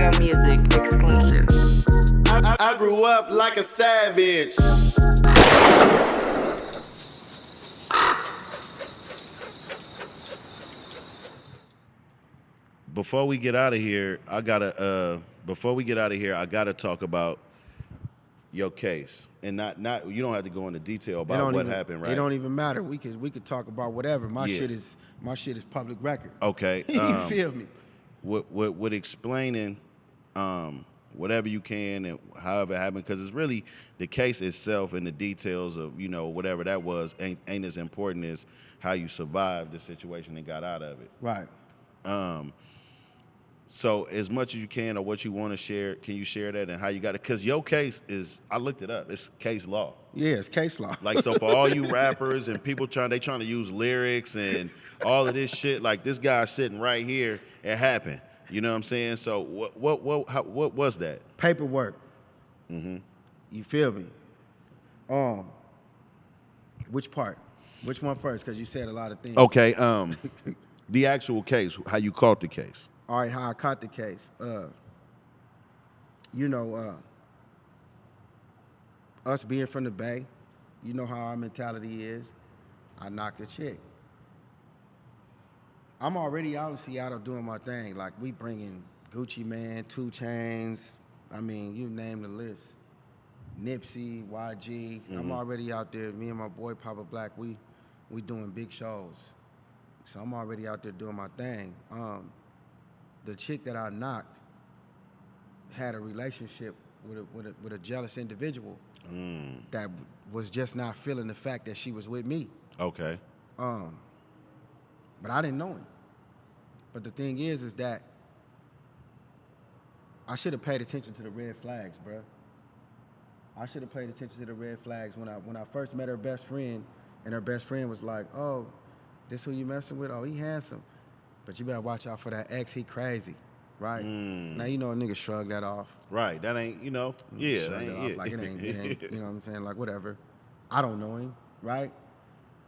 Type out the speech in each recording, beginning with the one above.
Your Music exclusive. I grew up like a savage. Before we get out of here, I gotta talk about your case, and not you don't have to go into detail about what happened, right? It don't even matter. We could talk about whatever. My Yeah. shit is public record. Okay. You feel me? With explaining whatever you can and however it happened, because it's really the case itself and the details of whatever that was ain't as important as how you survived the situation and got out of it. Right. So as much as you can, or what you want to share, can you share that and how you got it? Because your case is, I looked it up, it's case law. Yeah, it's case law. Like, so for all you rappers and people trying to use lyrics and all of this shit, like this guy sitting right here, it happened. You know what I'm saying? So what was that? Paperwork. Mm-hmm. You feel me? Which part? Which one first? Because you said a lot of things. Okay. The actual case, how you caught the case. All right, how I caught the case. Us being from the Bay, you know how our mentality is. I knocked a chick. I'm already out in Seattle doing my thing. Like, we bringing Gucci Man, 2 Chainz, I mean, you name the list. Nipsey, YG. Mm-hmm. I'm already out there. Me and my boy Papa Black, we doing big shows. So I'm already out there doing my thing. The chick that I knocked had a relationship with a jealous individual that was just not feeling the fact that she was with me. Okay. But I didn't know him. But the thing is that I should have paid attention to the red flags, bruh. I should have paid attention to the red flags when I first met her best friend, and her best friend was like, "Oh, this who you messing with? Oh, he handsome. But you better watch out for that ex, he crazy." Right? Now, a nigga shrug that off. Right. That ain't, yeah. Shrug that off like it ain't, you know what I'm saying? Like, whatever. I don't know him, right?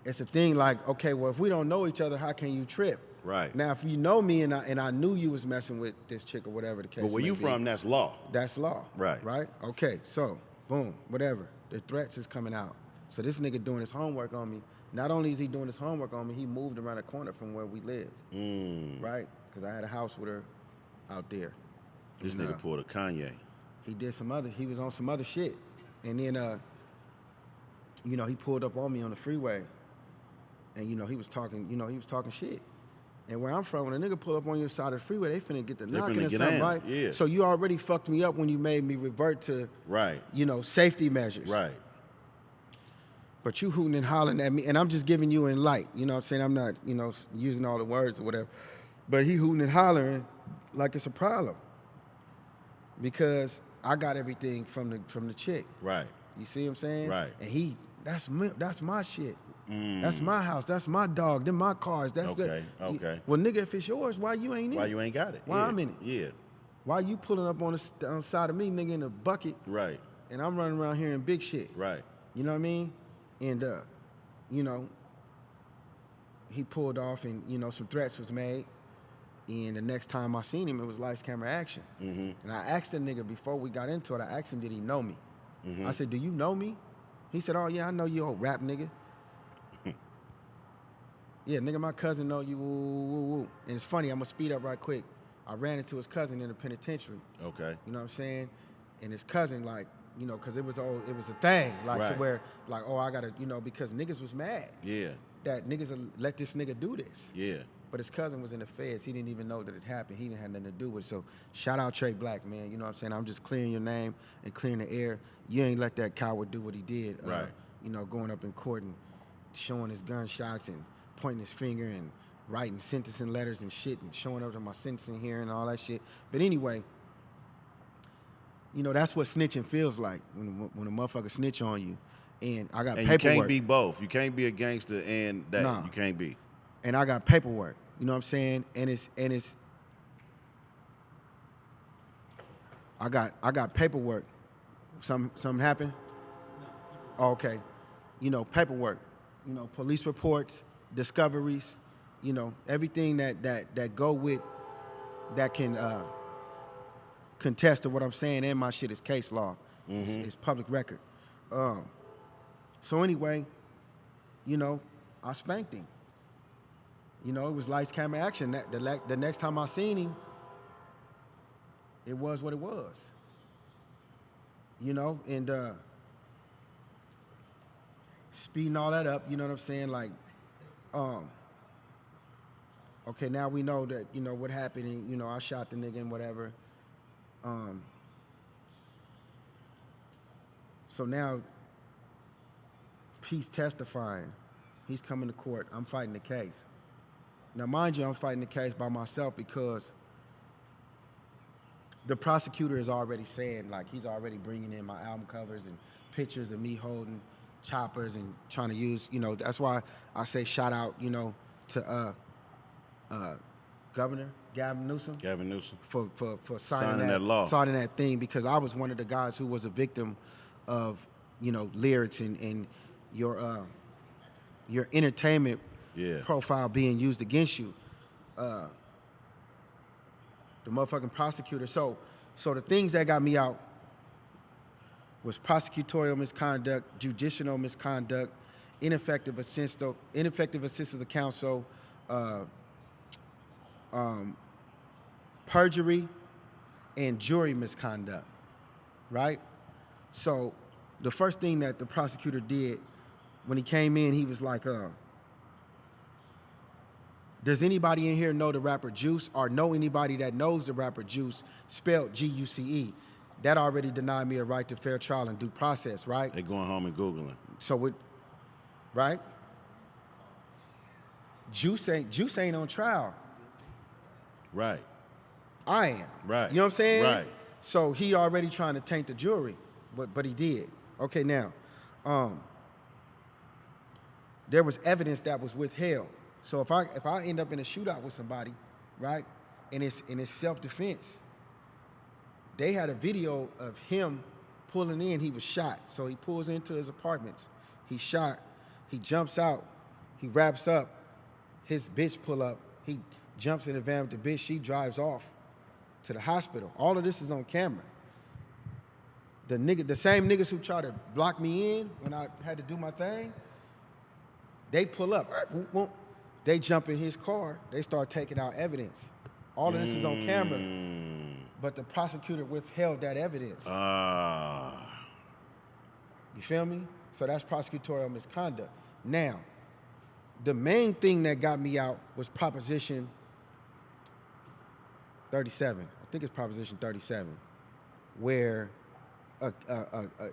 It's a thing like, okay, well, if we don't know each other, how can you trip? Right. Now, if you know me and I knew you was messing with this chick or whatever the case But where you from, that's law. That's law. Right. Right? Okay, so, boom, whatever. The threats is coming out. So this nigga doing his homework on me. Not only is he doing his homework on me, he moved around the corner from where we lived. Right? Because I had a house with her out there. This nigga pulled a Kanye. He was on some other shit. And then, he pulled up on me on the freeway. And, he was talking shit. And where I'm from, when a nigga pull up on your side of the freeway, they finna get the knocking or something, right? Yeah. So you already fucked me up when you made me revert to, right, safety measures. Right. But you hooting and hollering at me, and I'm just giving you in light. You know what I'm saying? I'm not, using all the words or whatever. But he hooting and hollering like it's a problem. Because I got everything from the chick. Right. You see what I'm saying? Right. And that's my shit. That's my house. That's my dog. Them my cars. That's okay. good. Okay. Well, nigga, if it's yours, why you ain't in it? Why you ain't got it? Why I'm in it? Yeah. Why you pulling up on the side of me, nigga, in a bucket? Right. And I'm running around here in big shit. Right. You know what I mean? And he pulled off, and some threats was made. And the next time I seen him, it was lights, camera, action. Mm-hmm. And I asked the nigga before we got into it. I asked him, did he know me? Mm-hmm. I said, do you know me? He said, oh yeah, I know you, old rap nigga. Yeah, nigga, my cousin know you, woo, woo, woo. And it's funny, I'm gonna speed up right quick. I ran into his cousin in the penitentiary. Okay. You know what I'm saying? And his cousin, like, cause it was a thing, like, right, to where, like, oh, I gotta, because niggas was mad. Yeah. That niggas let this nigga do this. Yeah. But his cousin was in the feds. He didn't even know that it happened. He didn't have nothing to do with it. So shout out Trey Black, man. You know what I'm saying? I'm just clearing your name and clearing the air. You ain't let that coward do what he did. Right. Going up in court and showing his gunshots and pointing his finger and writing sentencing letters and shit and showing up to my sentencing hearing and all that shit. But anyway, that's what snitching feels like when a motherfucker snitch on you. And I got paperwork. You can't be both. You can't be a gangster and that. Nah. You can't be. And I got paperwork. You know what I'm saying? And it's I got paperwork. Something happened? Oh, okay. Paperwork. Police reports, discoveries, everything that go with that can contest to what I'm saying, and my shit is case law. It's public record. So anyway, you know, I spanked him. You know, it was lights, camera, action. The next time I seen him, it was what it was. You know, and speeding all that up, you know what I'm saying? Like, okay, now we know that, you know, what happened, and, you know, I shot the nigga and whatever. So now, he's testifying. He's coming to court. I'm fighting the case. Now, mind you, I'm fighting the case by myself because the prosecutor is already saying, like, he's already bringing in my album covers and pictures of me holding choppers and trying to use, you know, that's why I say shout out, you know, to Governor Gavin Newsom. For signing that law. Signing that thing, because I was one of the guys who was a victim of, you know, lyrics and your entertainment profile being used against you. The motherfucking prosecutor. So the things that got me out was prosecutorial misconduct, judicial misconduct, ineffective assistance of counsel, perjury, and jury misconduct, right? So the first thing that the prosecutor did when he came in, he was like, does anybody in here know the rapper Guce or know anybody that knows the rapper Guce, spelled G-U-C-E? That already denied me a right to fair trial and due process, right? They going home and Googling. So right? Guce ain't on trial. Right. I am. Right. You know what I'm saying? Right. So he already trying to taint the jury, but he did. Okay, now, there was evidence that was withheld. So if I end up in a shootout with somebody, right, and it's self-defense, they had a video of him pulling in. He was shot. So he pulls into his apartments. He's shot. He jumps out. He wraps up. His bitch pull up. He jumps in the van with the bitch. She drives off to the hospital. All of this is on camera. The same niggas who try to block me in when I had to do my thing, they pull up. They jump in his car. They start taking out evidence. All of this is on camera. But the prosecutor withheld that evidence. You feel me? So that's prosecutorial misconduct. Now, the main thing that got me out was Proposition 37. I think it's Proposition 37, where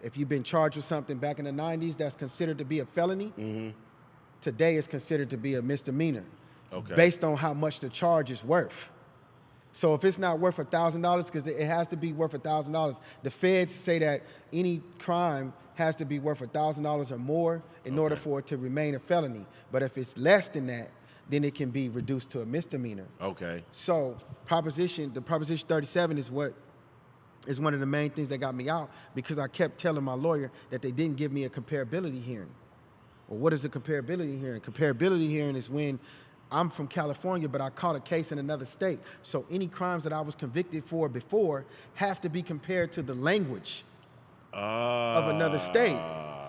if you've been charged with something back in the 90s that's considered to be a felony, today is considered to be a misdemeanor, based on how much the charge is worth. So if it's not worth $1,000, because it has to be worth $1,000, the feds say that any crime has to be worth $1,000 or more in order for it to remain a felony. But if it's less than that, then it can be reduced to a misdemeanor. Okay. So the Proposition 37 is one of the main things that got me out, because I kept telling my lawyer that they didn't give me a comparability hearing. Well, what is a comparability hearing? Comparability hearing is when I'm from California, but I caught a case in another state. So any crimes that I was convicted for before have to be compared to the language of another state.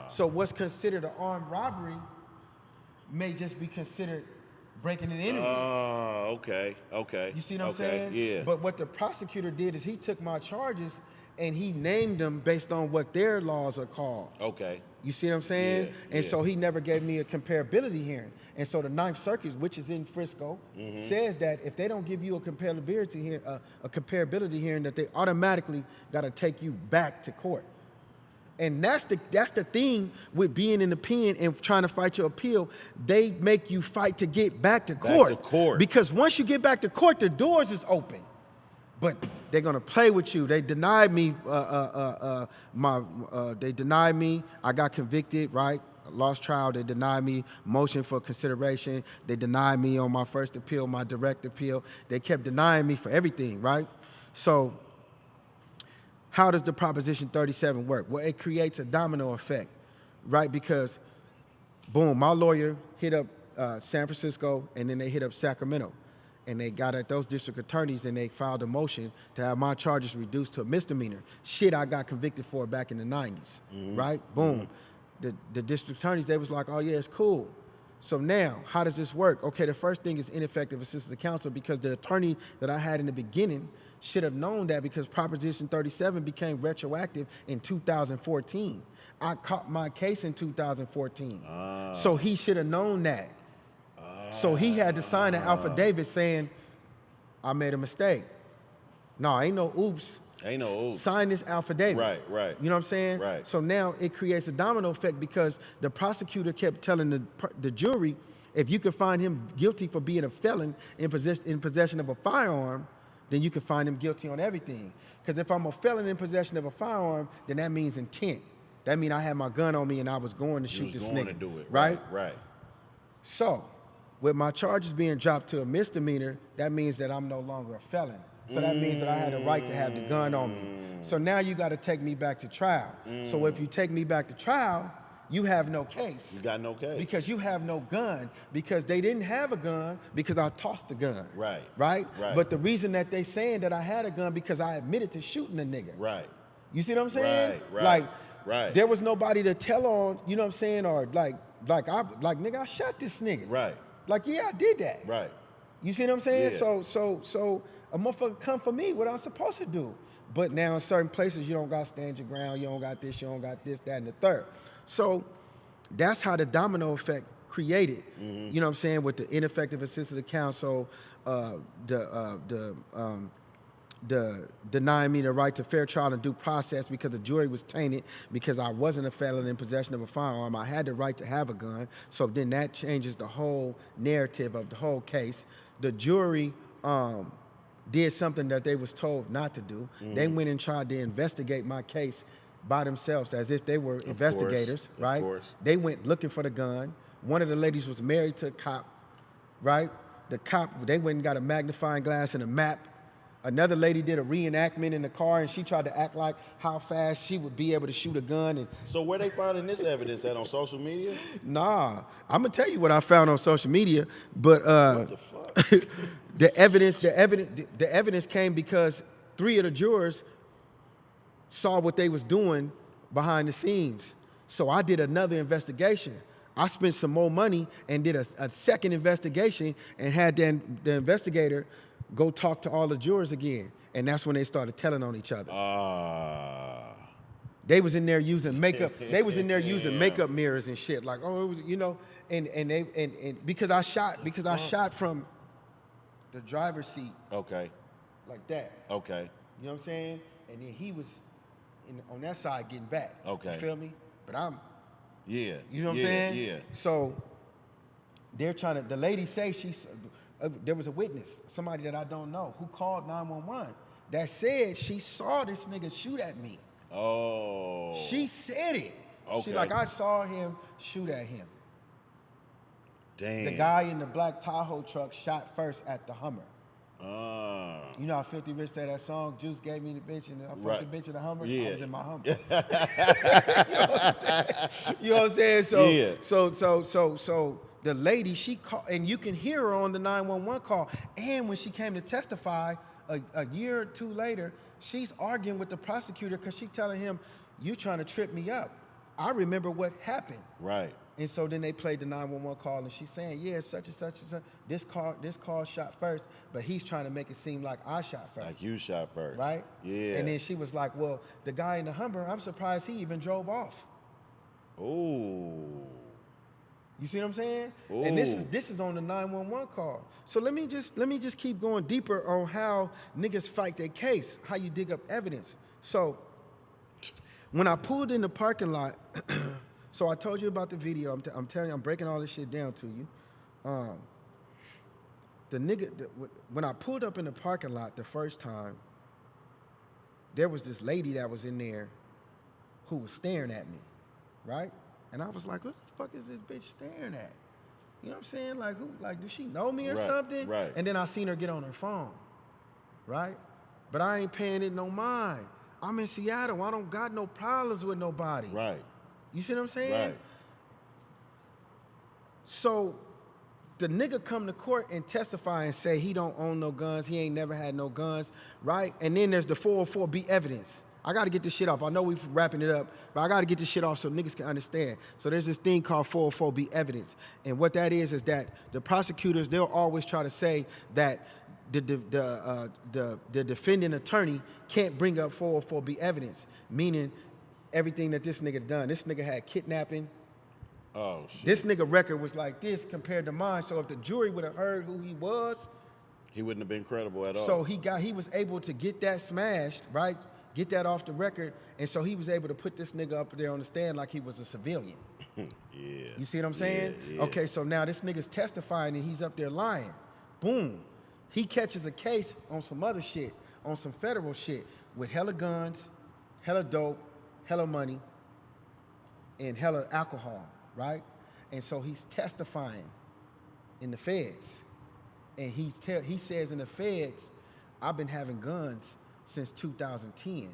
So what's considered an armed robbery may just be considered breaking and entering. Okay. You see what I'm saying? Yeah. But what the prosecutor did is he took my charges and he named them based on what their laws are called. Okay. You see what I'm saying? And so he never gave me a comparability hearing. And so the Ninth Circuit, which is in Frisco, says that if they don't give you a comparability hearing, that they automatically got to take you back to court. And that's the thing with being in the pen and trying to fight your appeal. They make you fight to get back to court. Because once you get back to court, the doors is open. But they're gonna play with you. They denied me they denied me. I got convicted, right? Lost trial. They denied me motion for consideration. They denied me on my first appeal, my direct appeal. They kept denying me for everything, right? So how does the Proposition 37 work? Well, it creates a domino effect, right? Because, boom, my lawyer hit up San Francisco, and then they hit up Sacramento. and they got at those district attorneys and they filed a motion to have my charges reduced to a misdemeanor. Shit I got convicted for back in the 90s, right? Boom. The district attorneys, they was like, oh yeah, it's cool. So now, how does this work? Okay, the first thing is ineffective assistance of counsel because the attorney that I had in the beginning should have known that because Proposition 37 became retroactive in 2014. I caught my case in 2014. So he should have known that. So he had to sign an affidavit saying, I made a mistake. No, ain't no oops. Ain't no oops. Sign this affidavit. Right. You know what I'm saying? Right. So now it creates a domino effect because the prosecutor kept telling the jury, if you could find him guilty for being a felon in possession of a firearm, then you can find him guilty on everything. Because if I'm a felon in possession of a firearm, then that means intent. That means I had my gun on me and I was going to shoot this nigga. To do it. Right? Right. So, with my charges being dropped to a misdemeanor, that means that I'm no longer a felon. So that means that I had a right to have the gun on me. So now you got to take me back to trial. So if you take me back to trial, you have no case. You got no case. Because you have no gun, because they didn't have a gun because I tossed the gun. Right? But the reason that they saying that I had a gun because I admitted to shooting the nigga. Right. You see what I'm saying? Right. There was nobody to tell on, you know what I'm saying? Or like nigga, I shot this nigga. Right. Like, yeah, I did that. Right. You see what I'm saying? Yeah. So a motherfucker come for me, what I'm supposed to do. But now in certain places, you don't got to stand your ground, you don't got this, that, and the third. So that's how the domino effect created, you know what I'm saying, with the ineffective assistance of counsel, the denying me the right to fair trial and due process because the jury was tainted because I wasn't a felon in possession of a firearm. I had the right to have a gun. So then that changes the whole narrative of the whole case. The jury did something that they was told not to do. They went and tried to investigate my case by themselves as if they were investigators, right? Of course. They went looking for the gun. One of the ladies was married to a cop, right? The cop, they went and got a magnifying glass and a map. Another lady did a reenactment in the car and she tried to act like how fast she would be able to shoot a gun. And So where they finding this evidence at, on social media? nah, I'm gonna tell you what I found on social media, but What the fuck? the evidence came because 3 of the jurors saw what they was doing behind the scenes. So I did another investigation. I spent some more money and did a second investigation and had the investigator go talk to all the jurors again. And that's when they started telling on each other. They was in there using makeup. They was in there using makeup mirrors and shit. Like, oh, it was, you know, and because I shot from the driver's seat. Okay. Like that. Okay. You know what I'm saying? And then he was on that side getting back. Okay. You feel me? But I'm. Yeah. You know what I'm saying? Yeah. So they're trying to. The lady say there was a witness, somebody that I don't know, who called 911 that said she saw this nigga shoot at me. Oh. She said it. Okay. She like, I saw him shoot at him. Damn. The guy in the black Tahoe truck shot first at the Hummer. You know how 50 Rich said that song, Juice gave me the bitch and I fucked the bitch in the Hummer? Yeah. I was in my Hummer. You know what I'm saying? So, yeah. so the lady, she called, and you can hear her on the 911 call. And when she came to testify a year or two later, she's arguing with the prosecutor because she's telling him, you trying to trip me up. I remember what happened. Right. And so then they played the 911 call, and she's saying, yeah, such and such and such. This call shot first, but he's trying to make it seem like I shot first. Like you shot first. Right? Yeah. And then she was like, well, the guy in the Hummer, I'm surprised he even drove off. Ooh. You see what I'm saying? Ooh. And this is on the 911 call. So let me just keep going deeper on how niggas fight their case, how you dig up evidence. So when I pulled in the parking lot, so I told you about the video. I'm telling you, I'm breaking all this shit down to you. When I pulled up in the parking lot the first time, there was this lady that was in there who was staring at me, right? And I was like, what the fuck is this bitch staring at? You know what I'm saying? Like, who? Like, does she know me or something? Right. And then I seen her get on her phone, right? But I ain't paying it no mind. I'm in Seattle. I don't got no problems with nobody. Right. You see what I'm saying? Right. So the nigga come to court and testify and say he don't own no guns, he ain't never had no guns, right? And then there's the 404B evidence. I got to get this shit off. I know we're wrapping it up, but I got to get this shit off so niggas can understand. So there's this thing called 404B evidence. And what that is that the prosecutors, they'll always try to say that the defending attorney can't bring up 404B evidence, meaning everything that this nigga done. This nigga had kidnapping. Oh, shit. This nigga record was like this compared to mine. So if the jury would have heard who he was, he wouldn't have been credible at all. so he was able to get that smashed, right? Get that off the record, and so he was able to put this nigga up there on the stand like he was a civilian. Yeah. You see what I'm saying? Yeah. Okay, so now this nigga's testifying and he's up there lying. Boom. He catches a case on some other shit, on some federal shit, with hella guns, hella dope, hella money, and hella alcohol, right? And so he's testifying in the feds. And he says in the feds, I've been having guns since 2010.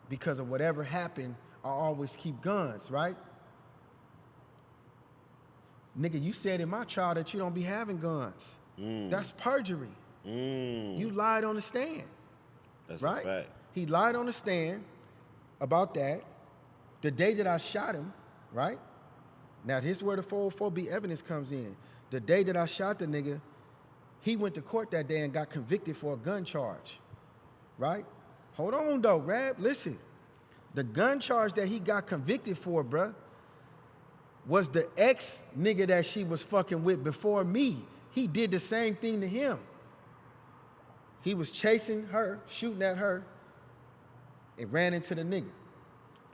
Because of whatever happened, I always keep guns, right? Nigga, you said in my trial that you don't be having guns. That's perjury. You lied on the stand. That's right? a fact. He lied on the stand about that. The day that I shot him, right? Now, here's where the 404B evidence comes in. The day that I shot the nigga, he went to court that day and got convicted for a gun charge, right? Hold on, though, Rab. Listen. The gun charge that he got convicted for, bruh, was the ex-nigga that she was fucking with before me. He did the same thing to him. He was chasing her, shooting at her, and ran into the nigga.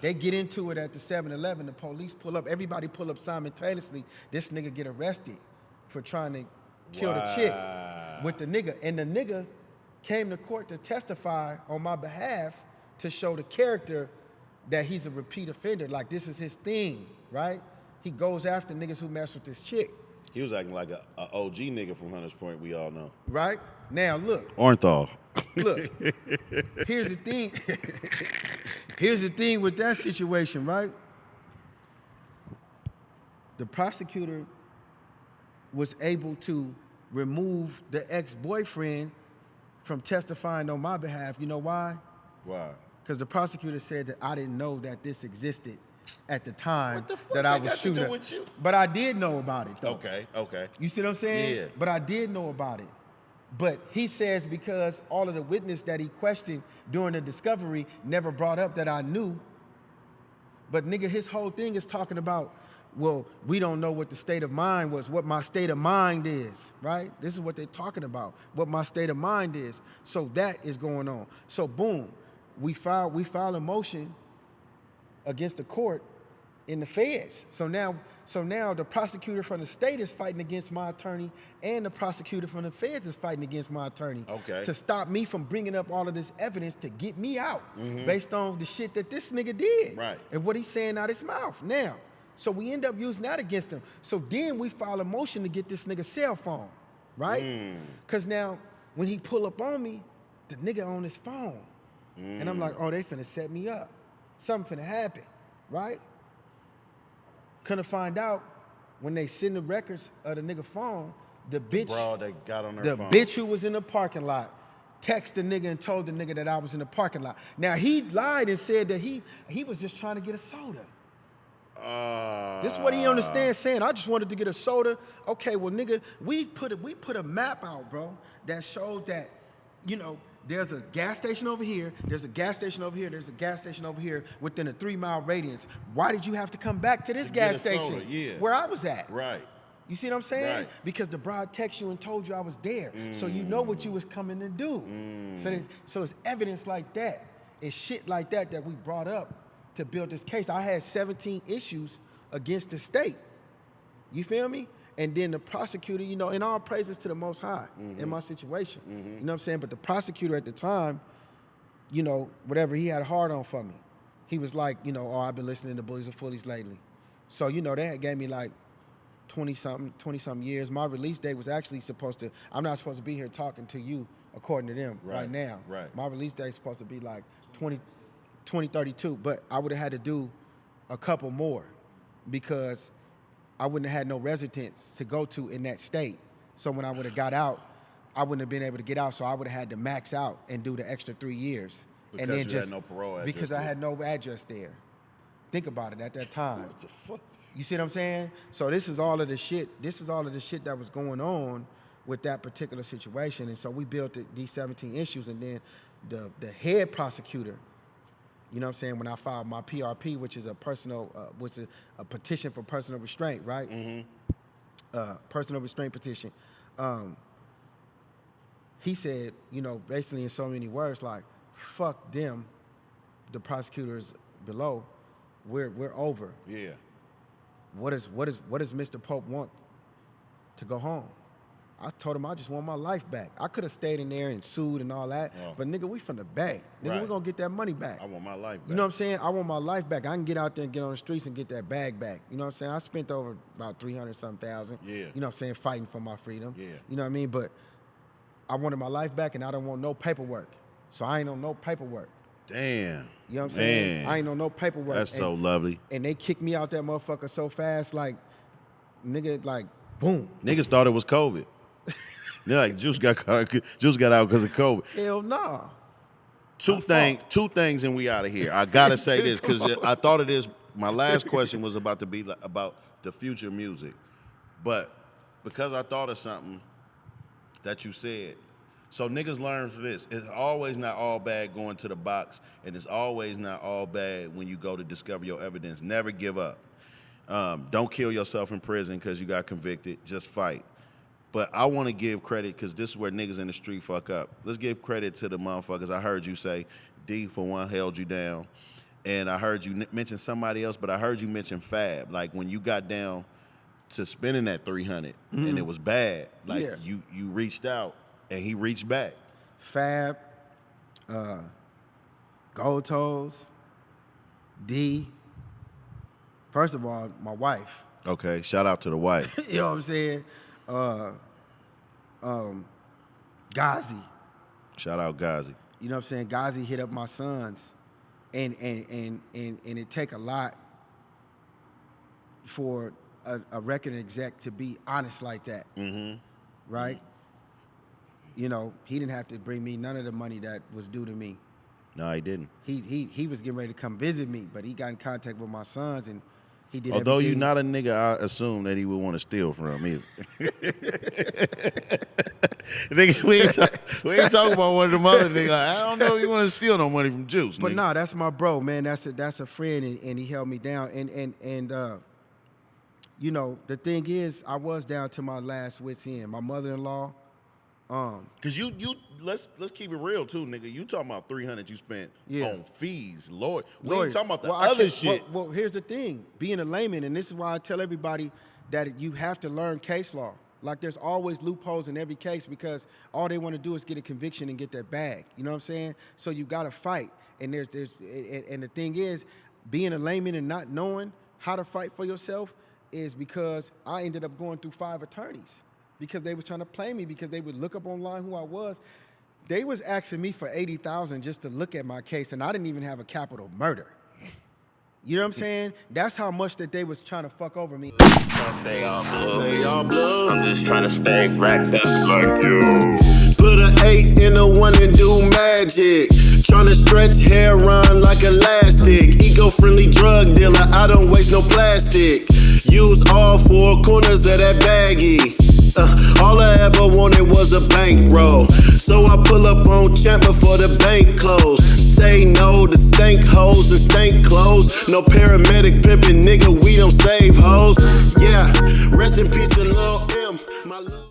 They get into it at the 7-Eleven. The police pull up. Everybody pull up simultaneously. This nigga get arrested for trying to kill the chick with the nigga. And the nigga came to court to testify on my behalf to show the character that he's a repeat offender. Like, this is his thing, right? He goes after niggas who mess with this chick. He was acting like a OG nigga from Hunters Point, we all know. Right? Now, look. Orenthal. Look. Here's the thing. Here's the thing with that situation, right? The prosecutor was able to remove the ex-boyfriend from testifying on my behalf. You know why? Why? Because the prosecutor said that I didn't know that this existed at the time What the fuck that I that was got to shooting. do with you? But I did know about it, though. Okay. You see what I'm saying? Yeah. But I did know about it. But he says because all of the witness that he questioned during the discovery never brought up that I knew. But nigga, his whole thing is talking about, well, we don't know what the state of mind was, what my state of mind is, right? This is what they're talking about, what my state of mind is. So that is going on. So boom, we file a motion against the court in the feds. So now the prosecutor from the state is fighting against my attorney, and the prosecutor from the feds is fighting against my attorney. Okay. To stop me from bringing up all of this evidence to get me out based on the shit that this nigga did. Right. And what he's saying out his mouth. Now, so we end up using that against him. So then we file a motion to get this nigga's cell phone, right? Because now when he pull up on me, the nigga on his phone. And I'm like, oh, they finna set me up. Something finna happen, right? Couldn't find out when they send the records of the nigga phone, the bitch, Broad that got on her the phone. bitch who was in the parking lot texted the nigga and told the nigga that I was in the parking lot. Now he lied and said that he was just trying to get a soda. This is what he understands saying. I just wanted to get a soda. Okay, well, nigga, we put a map out, bro, that shows that, you know, there's a gas station over here, there's a gas station over here, there's a gas station over here within a 3-mile radius. Why did you have to come back to this gas station? Yeah. Where I was at? Right. You see what I'm saying? Right. Because the broad texted you and told you I was there. So you know what you was coming to do. So it's evidence like that. It's shit like that that we brought up to build this case. I had 17 issues against the state. You feel me? And then the prosecutor, you know, and all praises to the Most High in my situation. You know what I'm saying? But the prosecutor at the time, you know, whatever, he had a hard on for me. He was like, you know, oh, I've been listening to Bullies and Fullies lately. So, you know, that gave me like 20-something years. My release date was actually I'm not supposed to be here talking to you according to them right now. Right. My release date is supposed to be like 2032, but I would have had to do a couple more because I wouldn't have had no residence to go to in that state. So when I would have got out, I wouldn't have been able to get out. So I would have had to max out and do the extra 3 years. Because and then you just had no parole address because I had no address there. Think about it at that time. What the fuck? You see what I'm saying? So this is all of the shit. This is all of the shit that was going on with that particular situation. And so we built these 17 issues, and then the head prosecutor, you know what I'm saying, when I filed my PRP, which is a petition for personal restraint, right? Mm-hmm. Personal restraint petition. He said, you know, basically in so many words, like, fuck them, the prosecutors below, we're over. Yeah. What does Mr. Pope want? To go home. I told him I just want my life back. I could have stayed in there and sued and all that, but nigga, we from the Bay. Nigga, Right. we gonna get that money back. I want my life back. You know what I'm saying? I want my life back. I can get out there and get on the streets and get that bag back. You know what I'm saying? I spent over about 300-something. Yeah. You know what I'm saying? Fighting for my freedom. Yeah. You know what I mean? But I wanted my life back, and I don't want no paperwork. So I ain't on no paperwork. Damn. You know what I'm saying? Man. I ain't on no paperwork. That's so lovely. And they kicked me out that motherfucker so fast, like, nigga, like, boom. Niggas thought it was COVID. They're like, Juice got out because of COVID. Hell nah. Two things, and we out of here. I gotta say this because I thought of this. My last question was about to be about the future music, but because I thought of something that you said, so niggas learn from this. It's always not all bad going to the box, and it's always not all bad when you go to discover your evidence. Never give up. Don't kill yourself in prison because you got convicted. Just fight. But I want to give credit because this is where niggas in the street fuck up. Let's give credit to the motherfuckers. I heard you say D for one held you down, and I heard you mention somebody else, but I heard you mention Fab. Like when you got down to spending that 300 and it was bad, like you reached out and he reached back. Fab, Gold Toes, D. First of all, my wife. Okay, shout out to the wife. You know what I'm saying? Ghazi. Shout out Guce. You know what I'm saying? Ghazi hit up my sons, and it take a lot for a record exec to be honest like that, right? You know, he didn't have to bring me none of the money that was due to me. No, he didn't. He was getting ready to come visit me, but he got in contact with my sons, and he did Although everything. you're not a nigga, I assume that he would want to steal from either. Niggas, we ain't talking about one of them other niggas. Like, I don't know if you want to steal no money from Juice. But nigga. nah, that's my bro, man. That's a friend, and he held me down. And you know, the thing is, I was down to my last wit's end. My mother-in-law. Cause you let's keep it real too, nigga. You talking about 300 you spent on fees, Lord. We ain't talking about the other shit. Well, here's the thing: being a layman, and this is why I tell everybody that you have to learn case law. Like there's always loopholes in every case because all they want to do is get a conviction and get that bag. You know what I'm saying? So you got to fight. And and the thing is, being a layman and not knowing how to fight for yourself is because I ended up going through 5 attorneys. Because they was trying to play me, because they would look up online who I was. They was asking me for $80,000 just to look at my case, and I didn't even have a capital murder. You know what I'm saying? That's how much that they was trying to fuck over me. Stay on blue. I'm just trying to stay racked up like you. Put an 8 in a 1 and do magic. Tryna stretch hair on like elastic. Eco-friendly drug dealer, I don't waste no plastic. Use all 4 corners of that baggie. All I ever wanted was a bankroll. So I pull up on Champ before the bank close. Say no to stank hoes and stank clothes. No paramedic pimpin', nigga, we don't save hoes. Yeah,